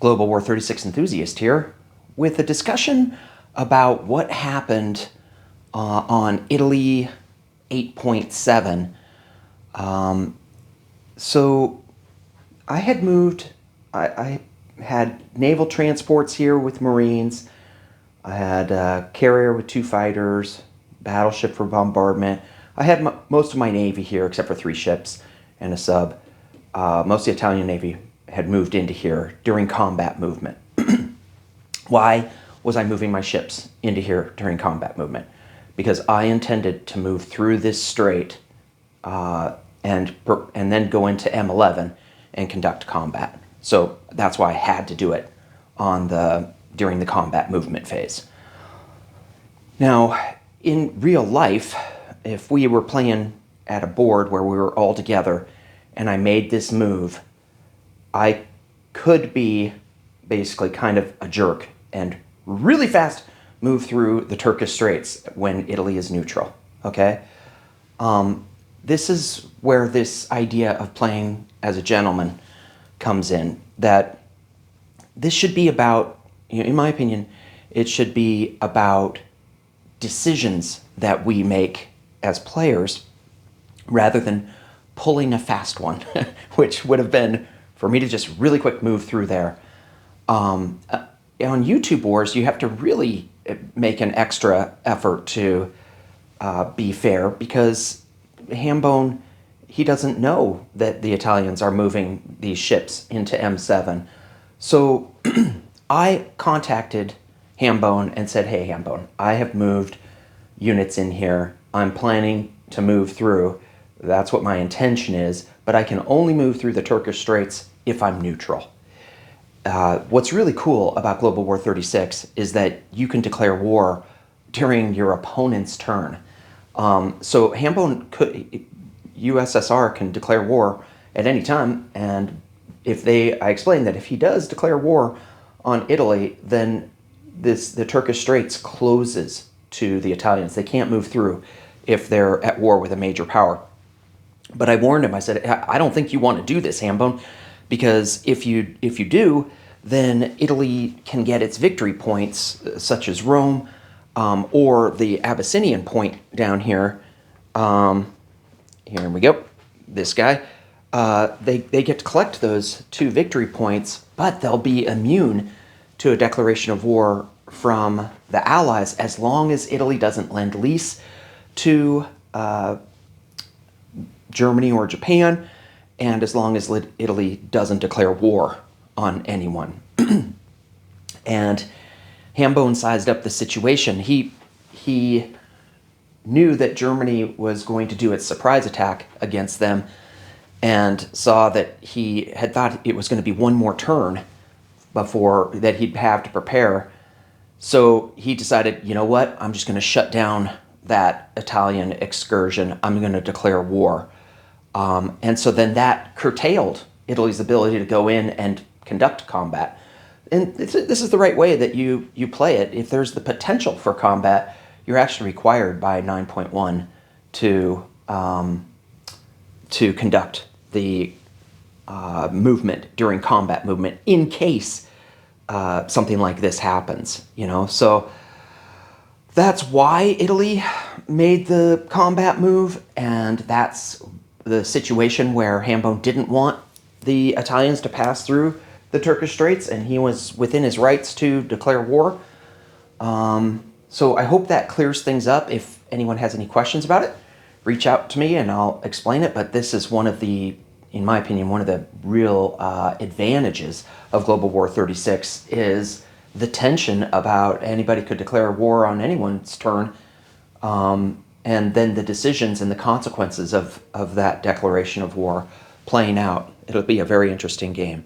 Global War 36 enthusiast here with a discussion about what happened on Italy 8.7. So I had moved, I had naval transports here with Marines. I had a carrier with 2 fighters, battleship for bombardment. I had most of my Navy here except for 3 ships and a sub. Most of the Italian Navy had moved into here during combat movement. Why was I moving my ships into here during combat movement? Because I intended to move through this strait and then go into M11 and conduct combat. So that's why I had to do it during the combat movement phase. Now, in real life, if we were playing at a board where we were all together and I made this move, I could be basically kind of a jerk and really fast move through the Turkish Straits when Italy is neutral, okay? This is where this idea of playing as a gentleman comes in, that this should be about, in my opinion, it should be about decisions that we make as players rather than pulling a fast one, which would have been for me to just really quick move through there. On YouTube wars, you have to really make an extra effort to be fair, because Hambone, he doesn't know that the Italians are moving these ships into M7. So I contacted Hambone and said, hey Hambone, I have moved units in here. I'm planning to move through. That's what my intention is, but I can only move through the Turkish Straits if I'm neutral. What's really cool about Global War 36 is that you can declare war during your opponent's turn. So Hambone USSR can declare war at any time, and I explained that if he does declare war on Italy, then the Turkish Straits closes to the Italians. They can't move through if they're at war with a major power. But I warned him, I said, I don't think you want to do this, Hambone, because if you do, then Italy can get its victory points, such as Rome, or the Abyssinian point down here. Here we go, this guy. They get to collect those 2 victory points, but they'll be immune to a declaration of war from the Allies as long as Italy doesn't lend lease to Germany or Japan, and as long as Italy doesn't declare war on anyone. And Hambone sized up the situation. He knew that Germany was going to do its surprise attack against them, and saw that he had thought it was going to be one more turn before that he'd have to prepare. So he decided, you know what, I'm just going to shut down that Italian excursion. I'm going to declare war. And so then that curtailed Italy's ability to go in and conduct combat. And this is the right way that you play it. If there's the potential for combat, you're actually required by 9.1 to conduct the movement during combat movement in case something like this happens, So that's why Italy made the combat move, and that's the situation where Hambone didn't want the Italians to pass through the Turkish Straits, and he was within his rights to declare war. So I hope that clears things up. If anyone has any questions about it, reach out to me and I'll explain it. But this is one of the, in my opinion, one of the real advantages of Global War 36 is the tension about anybody could declare war on anyone's turn, and then the decisions and the consequences of that declaration of war playing out. It'll be a very interesting game.